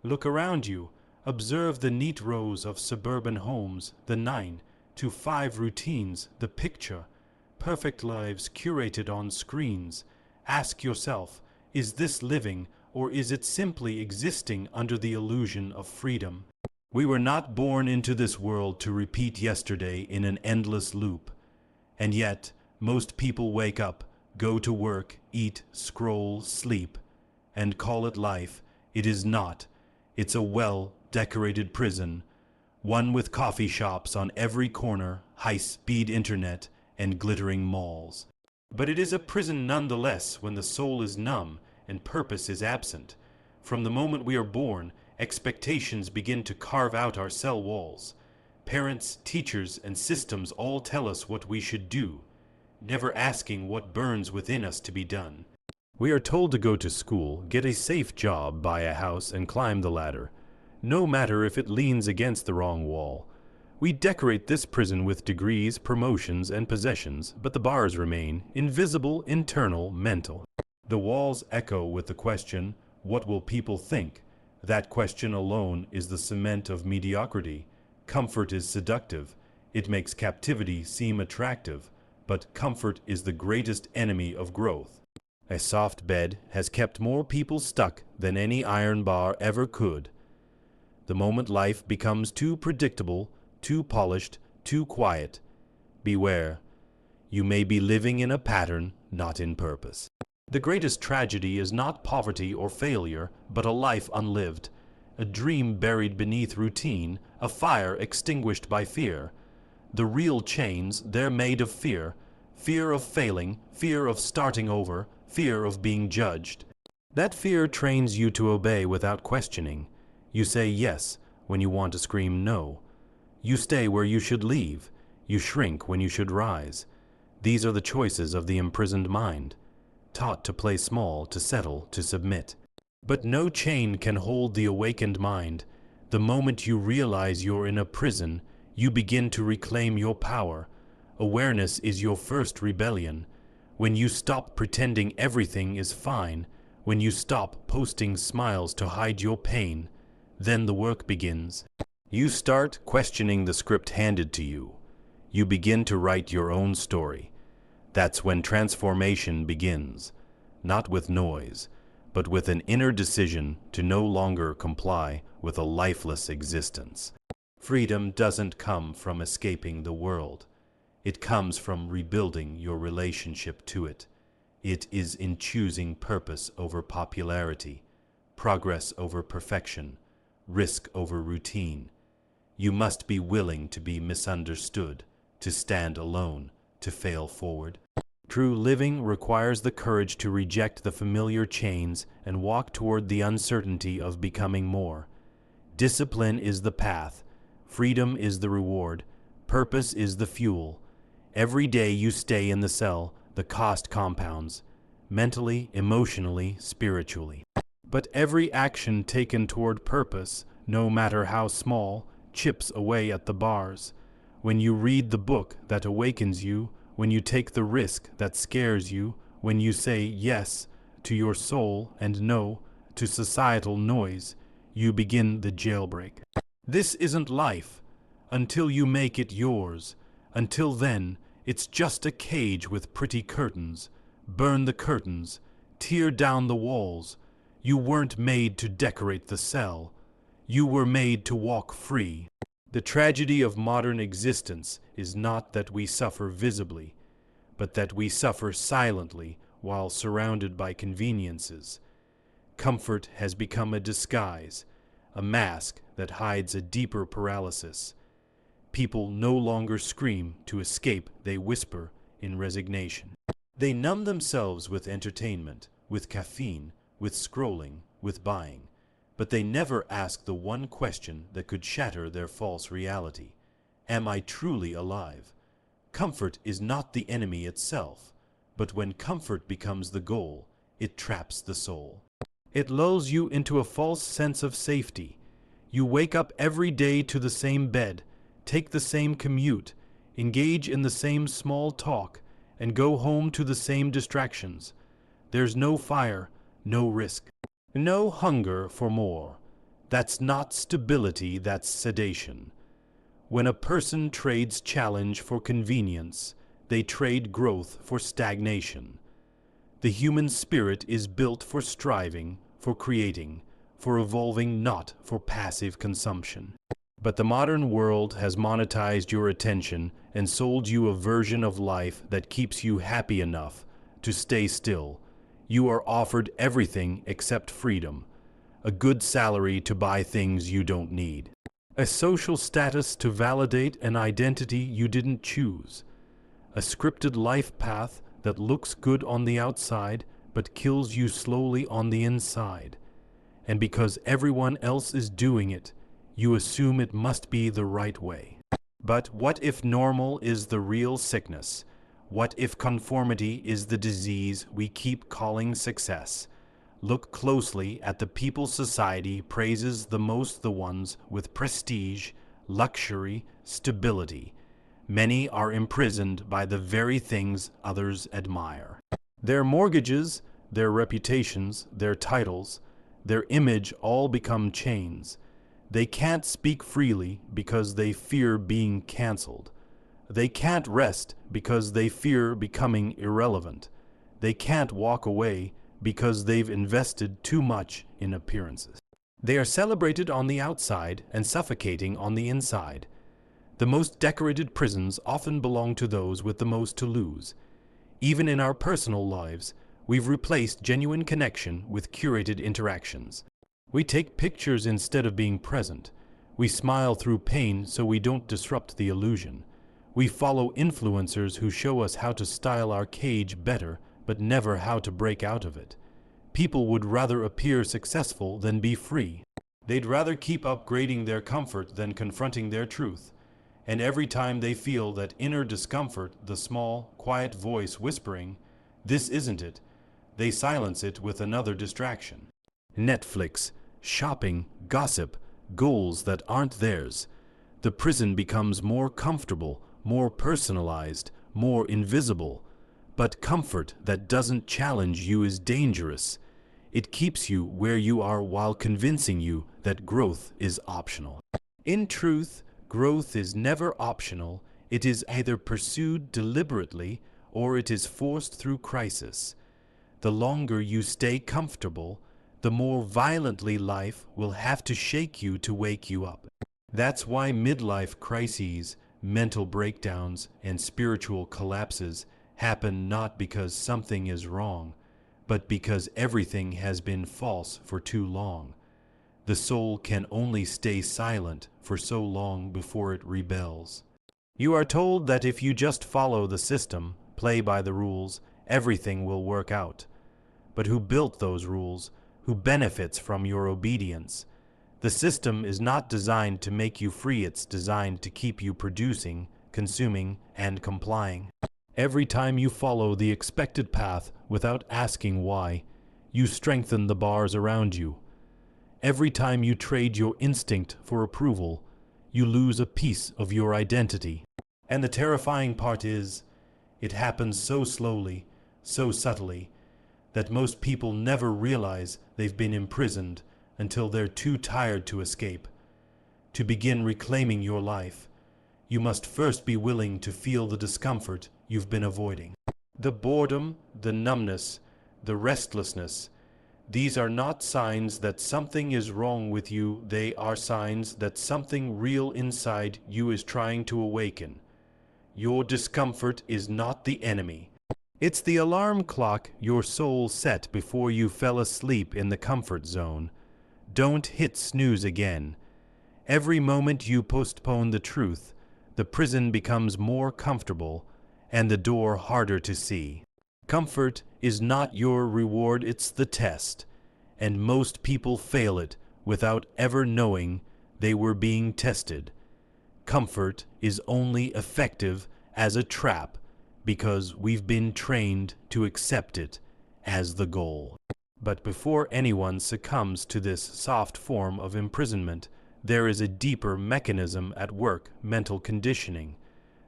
Look around you. Observe the neat rows of suburban homes, the 9 to 5 routines, the picture. Perfect lives curated on screens. Ask yourself, is this living, or is it simply existing under the illusion of freedom? We were not born into this world to repeat yesterday in an endless loop. And yet, most people wake up, go to work, eat, scroll, sleep, and call it life. It is not. It's a well-decorated prison, one with coffee shops on every corner, high-speed internet, and glittering malls. But it is a prison nonetheless when the soul is numb and purpose is absent. From the moment we are born, expectations begin to carve out our cell walls. Parents, teachers, and systems all tell us what we should do, never asking what burns within us to be done. We are told to go to school, get a safe job, buy a house, and climb the ladder, no matter if it leans against the wrong wall. We decorate this prison with degrees, promotions, and possessions, but the bars remain invisible, internal, mental. The walls echo with the question, what will people think? That question alone is the cement of mediocrity. Comfort is seductive. It makes captivity seem attractive, but comfort is the greatest enemy of growth. A soft bed has kept more people stuck than any iron bar ever could. The moment life becomes too predictable, too polished, too quiet, beware. You may be living in a pattern, not in purpose. The greatest tragedy is not poverty or failure, but a life unlived, a dream buried beneath routine, a fire extinguished by fear. The real chains, they're made of fear, fear of failing, fear of starting over, fear of being judged. That fear trains you to obey without questioning. You say yes when you want to scream no. You stay where you should leave. You shrink when you should rise. These are the choices of the imprisoned mind, taught to play small, to settle, to submit. But no chain can hold the awakened mind. The moment you realize you're in a prison, you begin to reclaim your power. Awareness is your first rebellion. When you stop pretending everything is fine, when you stop posting smiles to hide your pain, then the work begins. You start questioning the script handed to you. You begin to write your own story. That's when transformation begins, not with noise, but with an inner decision to no longer comply with a lifeless existence. Freedom doesn't come from escaping the world. It comes from rebuilding your relationship to it. It is in choosing purpose over popularity, progress over perfection, risk over routine. You must be willing to be misunderstood, to stand alone, to fail forward. True living requires the courage to reject the familiar chains and walk toward the uncertainty of becoming more. Discipline is the path, freedom is the reward, purpose is the fuel. Every day you stay in the cell, the cost compounds, mentally, emotionally, spiritually. But every action taken toward purpose, no matter how small, chips away at the bars. When you read the book that awakens you, when you take the risk that scares you, when you say yes to your soul and no to societal noise, you begin the jailbreak. This isn't life until you make it yours. Until then, it's just a cage with pretty curtains. Burn the curtains, tear down the walls. You weren't made to decorate the cell. You were made to walk free. The tragedy of modern existence is not that we suffer visibly, but that we suffer silently while surrounded by conveniences. Comfort has become a disguise, a mask that hides a deeper paralysis. People no longer scream to escape, they whisper in resignation. They numb themselves with entertainment, with caffeine, with scrolling, with buying. But they never ask the one question that could shatter their false reality. Am I truly alive? Comfort is not the enemy itself, but when comfort becomes the goal, it traps the soul. It lulls you into a false sense of safety. You wake up every day to the same bed, take the same commute, engage in the same small talk, and go home to the same distractions. There's no fire, no risk. No hunger for more, That's not stability, that's sedation. When a person trades challenge for convenience, they trade growth for stagnation. The human spirit is built for striving, for creating, for evolving, not for passive consumption. But the modern world has monetized your attention and sold you a version of life that keeps you happy enough to stay still. You are offered everything except freedom, a good salary to buy things you don't need, a social status to validate an identity you didn't choose, a scripted life path that looks good on the outside but kills you slowly on the inside. And because everyone else is doing it, you assume it must be the right way. But what if normal is the real sickness? What if conformity is the disease we keep calling success? Look closely at the people society praises the most, the ones with prestige, luxury, stability. Many are imprisoned by the very things others admire. Their mortgages, their reputations, their titles, their image all become chains. They can't speak freely because they fear being canceled. They can't rest because they fear becoming irrelevant. They can't walk away because they've invested too much in appearances. They are celebrated on the outside and suffocating on the inside. The most decorated prisons often belong to those with the most to lose. Even in our personal lives, we've replaced genuine connection with curated interactions. We take pictures instead of being present. We smile through pain so we don't disrupt the illusion. We follow influencers who show us how to style our cage better, but never how to break out of it. People would rather appear successful than be free. They'd rather keep upgrading their comfort than confronting their truth. And every time they feel that inner discomfort, the small, quiet voice whispering, "This isn't it," they silence it with another distraction. Netflix, shopping, gossip, goals that aren't theirs. The prison becomes more comfortable, more personalized, more invisible. But comfort that doesn't challenge you is dangerous. It keeps you where you are while convincing you that growth is optional. In truth, growth is never optional. It is either pursued deliberately or it is forced through crisis. The longer you stay comfortable, the more violently life will have to shake you to wake you up. That's why midlife crises, mental breakdowns, and spiritual collapses happen not because something is wrong, but because everything has been false for too long. The soul can only stay silent for so long before it rebels. You are told that if you just follow the system, play by the rules, everything will work out. But who built those rules? Who benefits from your obedience? The system is not designed to make you free, it's designed to keep you producing, consuming, and complying. Every time you follow the expected path without asking why, you strengthen the bars around you. Every time you trade your instinct for approval, you lose a piece of your identity. And the terrifying part is, it happens so slowly, so subtly, that most people never realize they've been imprisoned until they're too tired to escape. To begin reclaiming your life, you must first be willing to feel the discomfort you've been avoiding. The boredom, the numbness, the restlessness, these are not signs that something is wrong with you, they are signs that something real inside you is trying to awaken. Your discomfort is not the enemy. It's the alarm clock your soul set before you fell asleep in the comfort zone. Don't hit snooze again. Every moment you postpone the truth, the prison becomes more comfortable and the door harder to see. Comfort is not your reward, it's the test, and most people fail it without ever knowing they were being tested. Comfort is only effective as a trap because we've been trained to accept it as the goal. But before anyone succumbs to this soft form of imprisonment, there is a deeper mechanism at work, mental conditioning.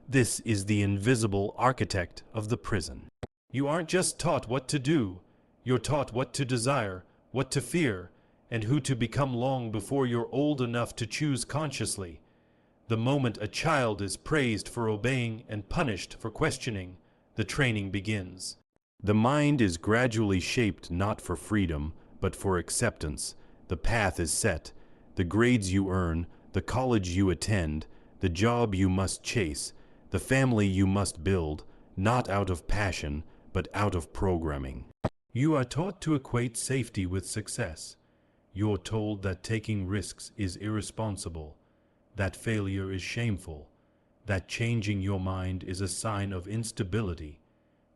This is the invisible architect of the prison. You aren't just taught what to do, you're taught what to desire, what to fear, and who to become long before you're old enough to choose consciously. The moment a child is praised for obeying and punished for questioning, the training begins. The mind is gradually shaped not for freedom, but for acceptance. The path is set. The grades you earn, the college you attend, the job you must chase, the family you must build, not out of passion, but out of programming. You are taught to equate safety with success. You're told that taking risks is irresponsible, that failure is shameful, that changing your mind is a sign of instability.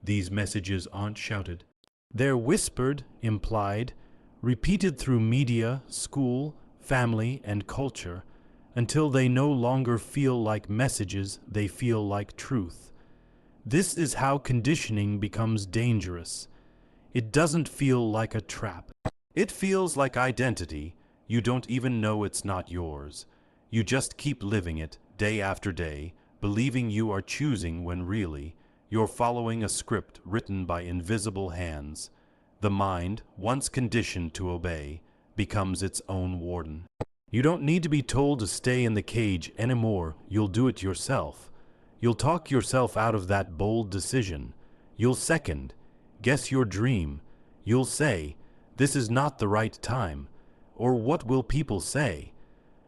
These messages aren't shouted. They're whispered, implied, repeated through media, school, family, and culture, until they no longer feel like messages, they feel like truth. This is how conditioning becomes dangerous. It doesn't feel like a trap. It feels like identity. You don't even know it's not yours. You just keep living it, day after day, believing you are choosing when really, you're following a script written by invisible hands. The mind, once conditioned to obey, becomes its own warden. You don't need to be told to stay in the cage anymore. You'll do it yourself. You'll talk yourself out of that bold decision. You'll second, guess your dream. You'll say, this is not the right time, or what will people say?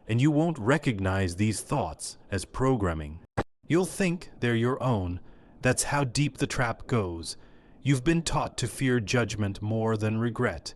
And you won't recognize these thoughts as programming. You'll think they're your own. That's how deep the trap goes. You've been taught to fear judgment more than regret.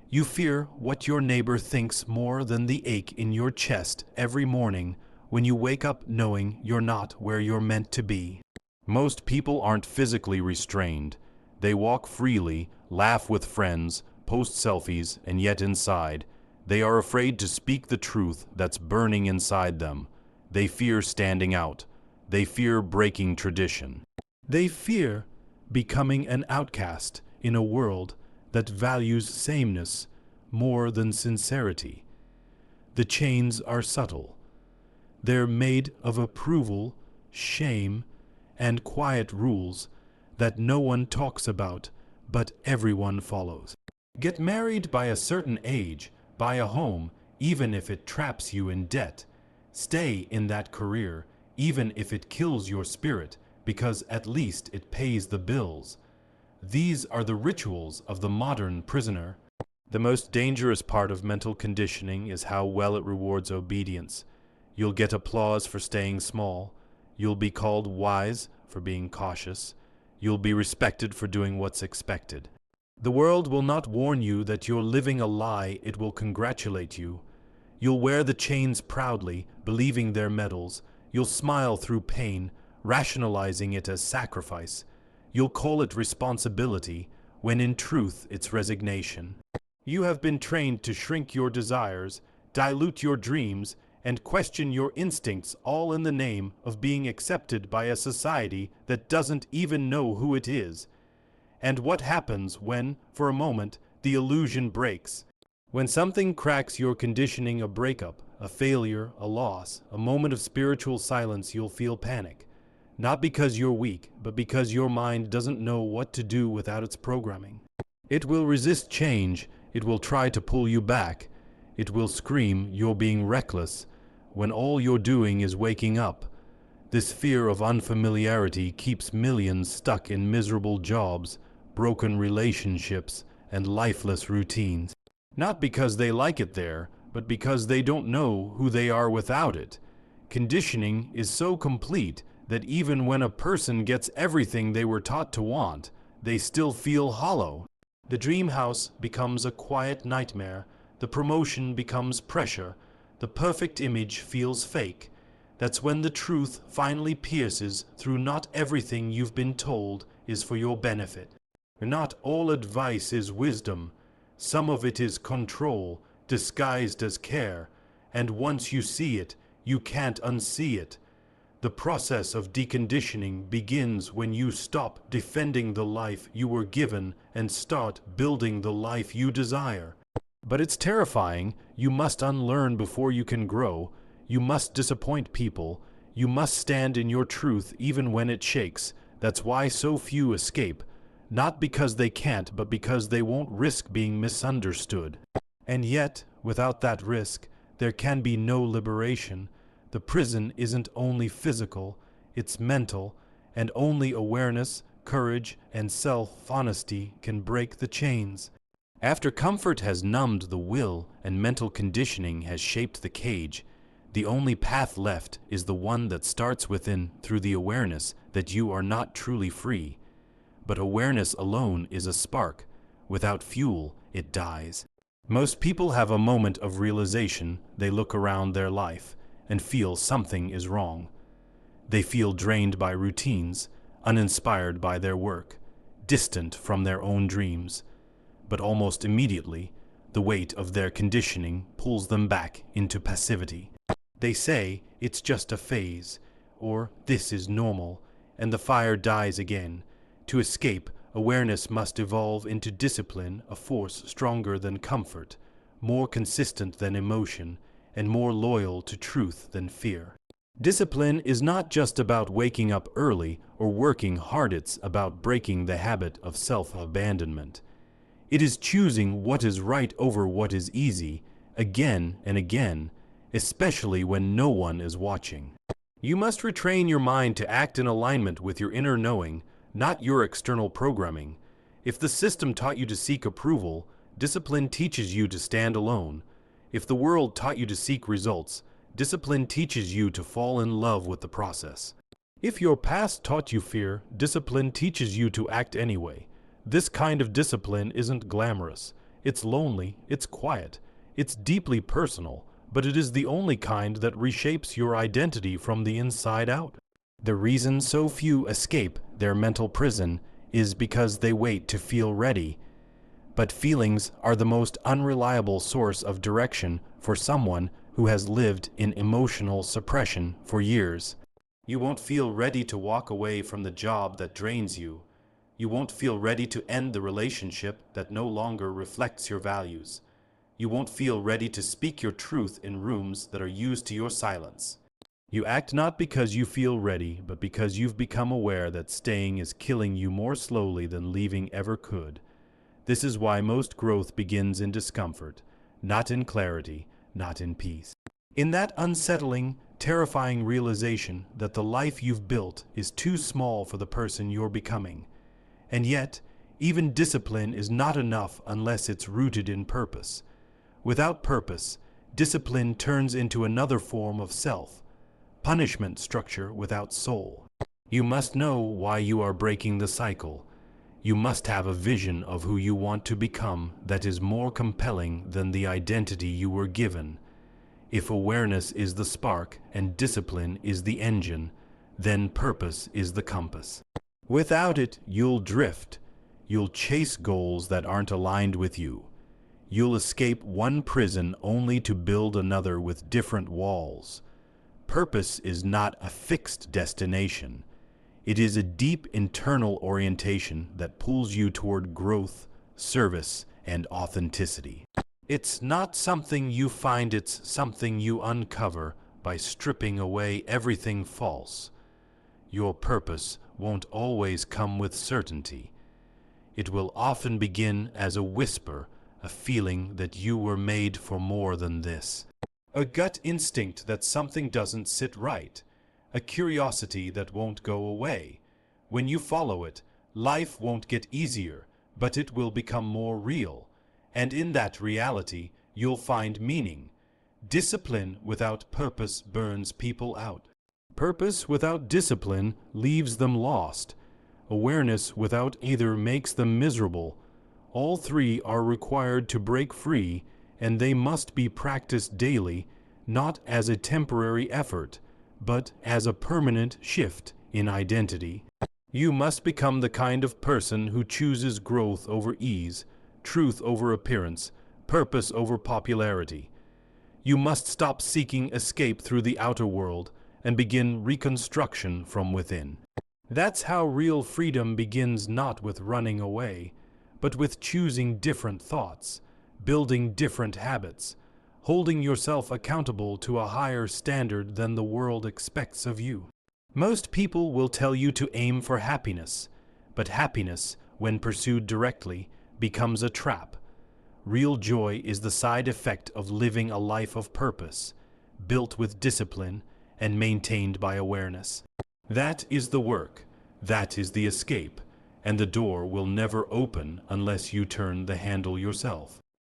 You fear what your neighbor thinks more than the ache in your chest every morning when you wake up knowing you're not where you're meant to be. Most people aren't physically restrained. They walk freely, laugh with friends, post selfies, and yet inside, they are afraid to speak the truth that's burning inside them. They fear standing out. They fear breaking tradition. They fear becoming an outcast in a world that values sameness more than sincerity. The chains are subtle. They're made of approval, shame, and quiet rules that no one talks about, but everyone follows. Get married by a certain age, buy a home, even if it traps you in debt. Stay in that career, even if it kills your spirit, because at least it pays the bills. These are the rituals of the modern prisoner. The most dangerous part of mental conditioning is how well it rewards obedience. You'll get applause for staying small. You'll be called wise for being cautious. You'll be respected for doing what's expected. The world will not warn you that you're living a lie, it will congratulate you. You'll wear the chains proudly, believing they're medals. You'll smile through pain, rationalizing it as sacrifice. You'll call it responsibility, when in truth it's resignation. You have been trained to shrink your desires, dilute your dreams, and question your instincts, all in the name of being accepted by a society that doesn't even know who it is. And what happens when, for a moment, the illusion breaks? When something cracks your conditioning, a breakup, a failure, a loss, a moment of spiritual silence, you'll feel panic. Not because you're weak, but because your mind doesn't know what to do without its programming. It will resist change. It will try to pull you back. It will scream you're being reckless when all you're doing is waking up. This fear of unfamiliarity keeps millions stuck in miserable jobs, broken relationships, and lifeless routines. Not because they like it there, but because they don't know who they are without it. Conditioning is so complete that even when a person gets everything they were taught to want, they still feel hollow. The dream house becomes a quiet nightmare. The promotion becomes pressure. The perfect image feels fake. That's when the truth finally pierces through. Not everything you've been told is for your benefit. Not all advice is wisdom. Some of it is control, disguised as care. And once you see it, you can't unsee it. The process of deconditioning begins when you stop defending the life you were given and start building the life you desire. But it's terrifying. You must unlearn before you can grow. You must disappoint people. You must stand in your truth even when it shakes. That's why so few escape. Not because they can't, but because they won't risk being misunderstood. And yet, without that risk, there can be no liberation. The prison isn't only physical, it's mental, and only awareness, courage, and self-honesty can break the chains. After comfort has numbed the will and mental conditioning has shaped the cage, the only path left is the one that starts within through the awareness that you are not truly free. But awareness alone is a spark. Without fuel, it dies. Most people have a moment of realization. They look around their life and feel something is wrong. They feel drained by routines, uninspired by their work, distant from their own dreams. But almost immediately, the weight of their conditioning pulls them back into passivity. They say it's just a phase, or this is normal, and the fire dies again. To escape, awareness must evolve into discipline, a force stronger than comfort, more consistent than emotion, and more loyal to truth than fear. Discipline is not just about waking up early or working hard, it's about breaking the habit of self-abandonment. It is choosing what is right over what is easy, again and again, especially when no one is watching. You must retrain your mind to act in alignment with your inner knowing, not your external programming. If the system taught you to seek approval, discipline teaches you to stand alone. If the world taught you to seek results, discipline teaches you to fall in love with the process. If your past taught you fear, discipline teaches you to act anyway. This kind of discipline isn't glamorous. It's lonely, it's quiet, it's deeply personal, but it is the only kind that reshapes your identity from the inside out. The reason so few escape their mental prison is because they wait to feel ready. But feelings are the most unreliable source of direction for someone who has lived in emotional suppression for years. You won't feel ready to walk away from the job that drains you. You won't feel ready to end the relationship that no longer reflects your values. You won't feel ready to speak your truth in rooms that are used to your silence. You act not because you feel ready, but because you've become aware that staying is killing you more slowly than leaving ever could. This is why most growth begins in discomfort, not in clarity, not in peace. In that unsettling, terrifying realization that the life you've built is too small for the person you're becoming. And yet, even discipline is not enough unless it's rooted in purpose. Without purpose, discipline turns into another form of self, punishment structure without soul. You must know why you are breaking the cycle. You must have a vision of who you want to become that is more compelling than the identity you were given. If awareness is the spark and discipline is the engine, then purpose is the compass. Without it, you'll drift. You'll chase goals that aren't aligned with you. You'll escape one prison only to build another with different walls. Purpose is not a fixed destination. It is a deep internal orientation that pulls you toward growth, service, and authenticity. It's not something you find, it's something you uncover by stripping away everything false. Your purpose won't always come with certainty. It will often begin as a whisper, a feeling that you were made for more than this. A gut instinct that something doesn't sit right. A curiosity that won't go away. When you follow it, life won't get easier, but it will become more real. And in that reality, you'll find meaning. Discipline without purpose burns people out. Purpose without discipline leaves them lost. Awareness without either makes them miserable. All three are required to break free, and they must be practiced daily, not as a temporary effort, but as a permanent shift in identity. You must become the kind of person who chooses growth over ease, truth over appearance, purpose over popularity. You must stop seeking escape through the outer world and begin reconstruction from within. That's how real freedom begins, not with running away, but with choosing different thoughts, building different habits, holding yourself accountable to a higher standard than the world expects of you. Most people will tell you to aim for happiness, but happiness, when pursued directly, becomes a trap. Real joy is the side effect of living a life of purpose, built with discipline and maintained by awareness. That is the work, that is the escape, and the door will never open unless you turn the handle yourself.